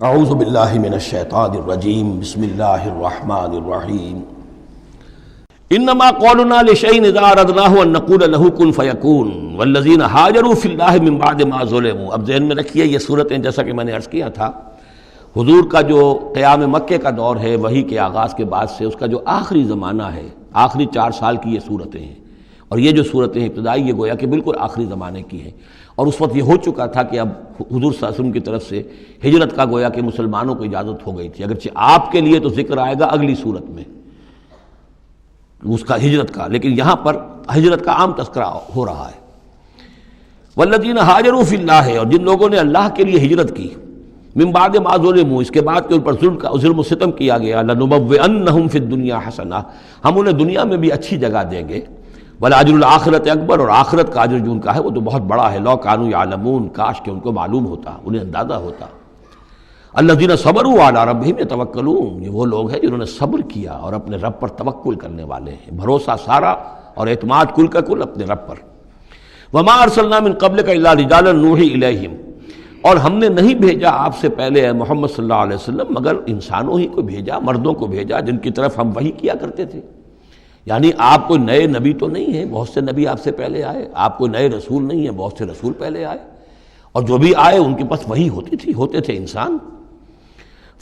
اعوذ باللہ من الشیطان الرجیم بسم اللہ الرحمن الرحیم انما قولنا لشیء اذا اردناہ ان نقول له کن فیکون والذین ہاجروا فی اللہ من بعد ما ظلموا۔ اب ذہن میں رکھیے یہ صورتیں جیسا کہ میں نے عرض کیا تھا، حضور کا جو قیام مکے کا دور ہے وحی کے آغاز کے بعد سے اس کا جو آخری زمانہ ہے، آخری 4 سال کی یہ صورتیں ہیں، اور یہ جو صورتیں ابتدائی یہ گویا کہ بالکل آخری زمانے کی ہیں، اور اس وقت یہ ہو چکا تھا کہ اب حضور صلی اللہ علیہ وسلم کی طرف سے ہجرت کا گویا کہ مسلمانوں کو اجازت ہو گئی تھی، اگرچہ آپ کے لیے تو ذکر آئے گا اگلی صورت میں اس کا ہجرت کا، لیکن یہاں پر ہجرت کا عام تذکرہ ہو رہا ہے۔ والذین ہاجروا فی اللہ، اور جن لوگوں نے اللہ کے لیے ہجرت کی، من بعد ما ظلموا، اس کے بعد کہ ان پر ظلم و ستم کیا گیا، لنبوئنہم فی الدنیا حسنہ، ہم انہیں دنیا میں بھی اچھی جگہ دیں گے، ولاجر الآخرت اکبر، اور آخرت کا اجر جو ان کا ہے وہ تو بہت بڑا ہے، لو کانوا یعلمون، کاش کہ ان کو معلوم ہوتا، انہیں اندازہ ہوتا۔ الذین صبروا علی ربہم یتوکلون، یہ وہ لوگ ہیں جنہوں نے صبر کیا اور اپنے رب پر توکل کرنے والے ہیں، بھروسہ سارا اور اعتماد کل کا کل اپنے رب پر۔ وما ارسلنا من قبلک الا رجالا نوحی الیہم، اور ہم نے نہیں بھیجا آپ سے پہلے اے محمد صلی اللہ علیہ وسلم مگر انسانوں ہی کو بھیجا، مردوں کو بھیجا جن کی طرف ہم وحی کیا کرتے تھے، یعنی آپ کوئی نئے نبی تو نہیں ہیں، بہت سے نبی آپ سے پہلے آئے، آپ کوئی نئے رسول نہیں ہیں، بہت سے رسول پہلے آئے، اور جو بھی آئے ان کے پاس وحی ہوتی تھی، ہوتے تھے انسان۔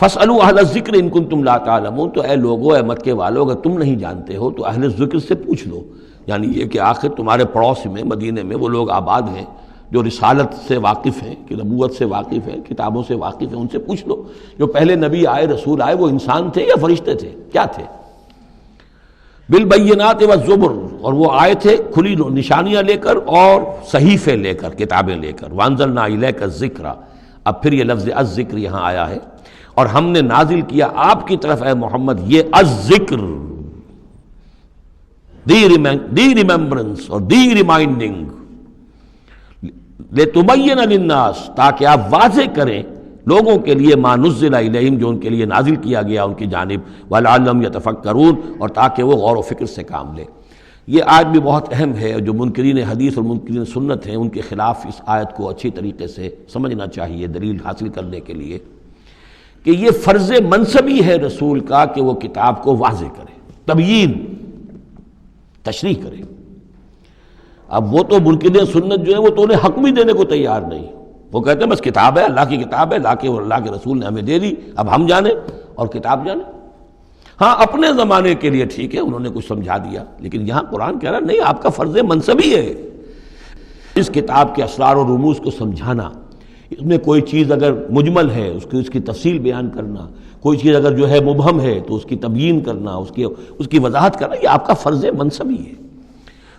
فاسألوا اہل الذکر ان کنتم لا تعلمون، تو اے لوگو، اے مکے والو، اگر تم نہیں جانتے ہو تو اہل ذکر سے پوچھ لو، یعنی یہ کہ آخر تمہارے پڑوس میں مدینے میں وہ لوگ آباد ہیں جو رسالت سے واقف ہیں، کہ نبوت سے واقف ہیں، کتابوں سے واقف ہیں، ان سے پوچھ لو جو پہلے نبی آئے، رسول آئے، وہ انسان تھے یا فرشتے تھے، کیا تھے؟ بالبینات والزبر، اور وہ آئے تھے کھلی نشانیاں لے کر اور صحیفے لے کر، کتابیں لے کر۔ وانزلنا الیک الذکر، اب پھر یہ لفظ الذکر یہاں آیا ہے، اور ہم نے نازل کیا آپ کی طرف اے محمد یہ الذکر، دی ریممبرنس اور دی ریمائنڈنگ، لِتُبَيِّنَ لِلنَّاسِ، تاکہ آپ واضح کریں لوگوں کے لیے ما نزل الیہم، جو ان کے لیے نازل کیا گیا ان کی جانب، وَلَعَلَّهُمْ يَتَفَكَّرُونَ، اور تاکہ وہ غور و فکر سے کام لیں۔ یہ آیت بھی بہت اہم ہے، جو منکرین حدیث اور منکرین سنت ہیں ان کے خلاف اس آیت کو اچھی طریقے سے سمجھنا چاہیے دلیل حاصل کرنے کے لیے، کہ یہ فرض منصبی ہے رسول کا کہ وہ کتاب کو واضح کرے، تبیین، تشریح کرے۔ اب وہ تو منکرین سنت جو ہے وہ تو انہیں حق بھی دینے کو تیار نہیں، وہ کہتے ہیں بس کتاب ہے، اللہ کی کتاب ہے، لا کے اللہ کے رسول نے ہمیں دے دی، اب ہم جانیں اور کتاب جانیں۔ ہاں اپنے زمانے کے لیے ٹھیک ہے، انہوں نے کچھ سمجھا دیا، لیکن یہاں قرآن کہہ رہا نہیں، آپ کا فرض منصبی ہے اس کتاب کے اسرار و رموز کو سمجھانا، اس میں کوئی چیز اگر مجمل ہے اس کی تفصیل بیان کرنا، کوئی چیز اگر جو ہے مبہم ہے تو اس کی تبیین کرنا، اس کی وضاحت کرنا، یہ آپ کا فرض منصبی ہے۔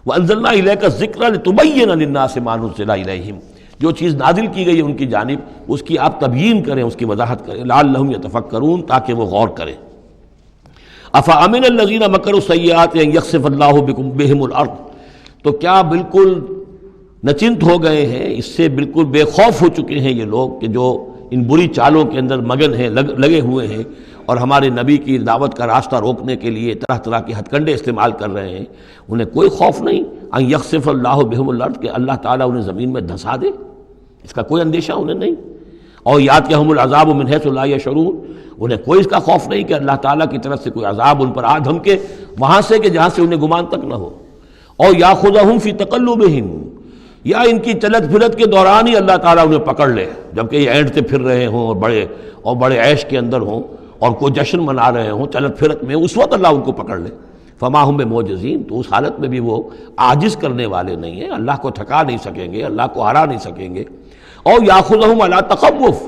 وَأَنزَلْنَا إِلَيْكَ الذِّكْرَ لِتُبَيِّنَ لِلنَّاسِ مَا نُزِّلَ إِلَيْهِمْ، جو چیز نازل کی گئی ہے ان کی جانب اس کی آپ تبیین کریں، اس کی وضاحت کریں، لعلہم یتفکرون، تاکہ وہ غور کریں۔ افامن الذین مکروا السیئات ان یخسف اللہ بہم الارض، تو کیا بالکل نچنت ہو گئے ہیں، اس سے بالکل بے خوف ہو چکے ہیں یہ لوگ کہ جو ان بری چالوں کے اندر مگن ہیں، لگے ہوئے ہیں، اور ہمارے نبی کی دعوت کا راستہ روکنے کے لیے طرح طرح کے ہتھ کنڈے استعمال کر رہے ہیں، انہیں کوئی خوف نہیں ان یخسف اللہ بہم الارض، کہ اللہ تعالیٰ انہیں زمین میں دھسا دے، اس کا کوئی اندیشہ انہیں نہیں، اور یاتیہم العذاب من حیث لا یشعرون، انہیں کوئی اس کا خوف نہیں کہ اللہ تعالیٰ کی طرف سے کوئی عذاب ان پر آ دھمکے وہاں سے کہ جہاں سے انہیں گمان تک نہ ہو، اور یاخذہم فی تقلبہم، یا ان کی چلت پھرت کے دوران ہی اللہ تعالیٰ انہیں پکڑ لے، جبکہ یہ اینٹتے پھر رہے ہوں اور بڑے عیش کے اندر ہوں اور کوئی جشن منا رہے ہوں چلت پھرت میں، اس وقت اللہ ان کو پکڑ لے، فما ہم بمعجزین، تو اس حالت میں بھی وہ عاجز کرنے والے نہیں ہیں، اللہ کو تھکا نہیں سکیں گے، اللہ کو ہرا نہیں سکیں گے۔ اور یاخذہم علی تخوف،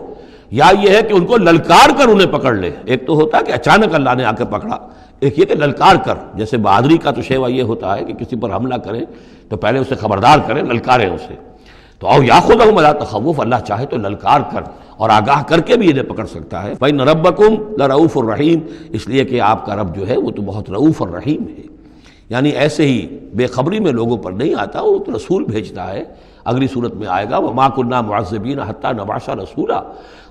یا یہ ہے کہ ان کو للکار کر انہیں پکڑ لے، ایک تو ہوتا ہے کہ اچانک اللہ نے آ کے پکڑا، ایک یہ کہ للکار کر، جیسے بہادری کا تو شیوا یہ ہوتا ہے کہ کسی پر حملہ کریں تو پہلے اسے خبردار کریں، للکاریں اسے، تو او یاخذہم علی تخوف، اللہ چاہے تو للکار کر اور آگاہ کر کے بھی انہیں پکڑ سکتا ہے۔ فإن ربکم لرؤوف الرحیم، اس لیے کہ آپ کا رب جو ہے وہ تو بہت رؤوف الرحیم ہے، یعنی ایسے ہی بے خبری میں لوگوں پر نہیں آتا، وہ تو رسول بھیجتا ہے اگلی صورت میں آئے گا وما كنا معذبین حتی نبعث رسولا،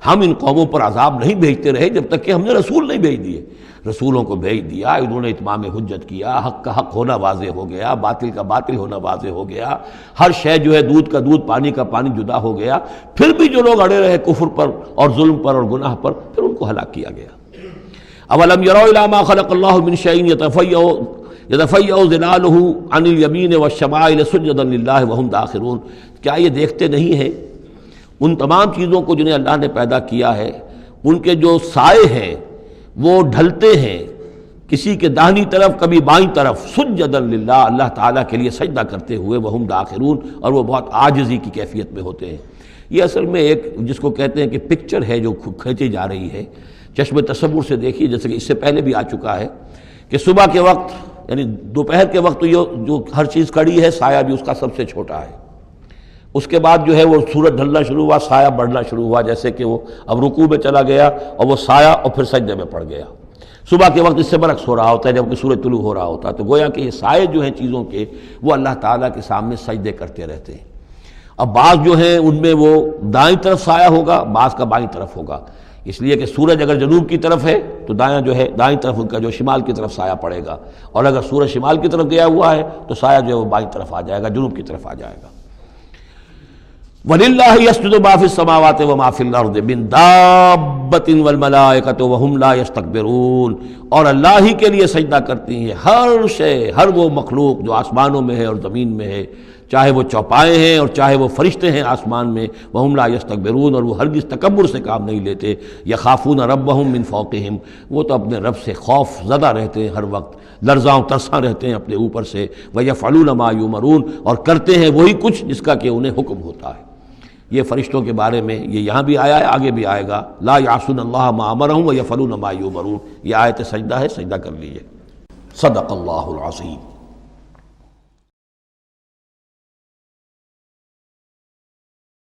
ہم ان قوموں پر عذاب نہیں بھیجتے رہے جب تک کہ ہم نے رسول نہیں بھیج دیے۔ رسولوں کو بھیج دیا، انہوں نے اتمام حجت کیا، حق کا حق ہونا واضح ہو گیا، باطل کا باطل ہونا واضح ہو گیا، ہر شے جو ہے دودھ کا دودھ پانی کا پانی جدا ہو گیا، پھر بھی جو لوگ اڑے رہے کفر پر اور ظلم پر اور گناہ پر، پھر ان کو ہلاک کیا گیا۔ اولم یروا الی ما خلق اللہ من شیء یتفیأ ظلالہ عن الیمین والشمائل سجدا للہ وہم داخرون، کیا یہ دیکھتے نہیں ہیں ان تمام چیزوں کو جنہیں اللہ نے پیدا کیا ہے، ان کے جو سائے ہیں وہ ڈھلتے ہیں کسی کے داہنی طرف کبھی بائیں طرف، سجدا للہ اللہ تعالیٰ کے لیے سجدہ کرتے ہوئے، وہم داخرون اور وہ بہت عاجزی کی کیفیت میں ہوتے ہیں۔ یہ اصل میں ایک جس کو کہتے ہیں کہ پکچر ہے جو کھینچی جا رہی ہے، چشم تصور سے دیکھیے، جیسے کہ اس سے پہلے بھی آ چکا ہے کہ صبح کے وقت یعنی دوپہر کے وقت تو یہ جو ہر چیز کھڑی ہے، سایہ بھی اس کا سب سے چھوٹا ہے۔ اس کے بعد جو ہے وہ سورج ڈھلنا شروع ہوا، سایہ بڑھنا شروع ہوا، جیسے کہ وہ اب رکوع میں چلا گیا اور وہ سایہ اور پھر سجدے میں پڑ گیا۔ صبح کے وقت اس سے برعکس ہو رہا ہوتا ہے جب کہ سورج طلوع ہو رہا ہوتا ہے، تو گویا کہ یہ سائے جو ہیں چیزوں کے وہ اللہ تعالیٰ کے سامنے سجدے کرتے رہتے ہیں۔ اب بعض جو ہیں ان میں وہ دائیں طرف سایہ ہوگا، بعض کا بائیں طرف ہوگا، اس لیے کہ سورج اگر جنوب کی طرف ہے تو دایاں جو ہے دائیں طرف ان کا جو شمال کی طرف سایہ پڑے گا، اور اگر سورج شمال کی طرف گیا ہوا ہے تو سایہ جو ہے وہ بائیں طرف آ جائے گا، جنوب کی طرف آ جائے گا۔ وَلِلَّهِ يَسْجُدُ مَا فِي السَّمَاوَاتِ وَمَا فِي الْأَرْضِ مِن دَابَّةٍ وَالْمَلَائِكَةُ وَهُمْ لَا يَسْتَكْبِرُونَ، اور اللہ ہی کے لیے سجدہ کرتی ہیں ہر شے، ہر وہ مخلوق جو آسمانوں میں ہے اور زمین میں ہے، چاہے وہ چوپائے ہیں اور چاہے وہ فرشتے ہیں آسمان میں، وَهُمْ لَا يَسْتَكْبِرُونَ، اور وہ ہرگز تکبر سے کام نہیں لیتے۔ يَخَافُونَ رَبَّهُم مِّن فَوْقِهِمْ، وہ تو اپنے رب سے خوف زدہ رہتے ہیں، ہر وقت لرزاں ترساں رہتے ہیں اپنے اوپر سے، وَيَفْعَلُونَ مَا يُؤْمَرُونَ، اور کرتے ہیں وہی کچھ جس کا کہ انہیں حکم ہوتا ہے۔ یہ فرشتوں کے بارے میں یہ یہاں بھی آیا ہے، آگے بھی آئے گا، لا یعصون اللہ ما امرہم ویفعلون ما یؤمرون، یہ آیت سجدہ ہے، سجدہ کر لیجئے۔ صدق اللہ العظیم۔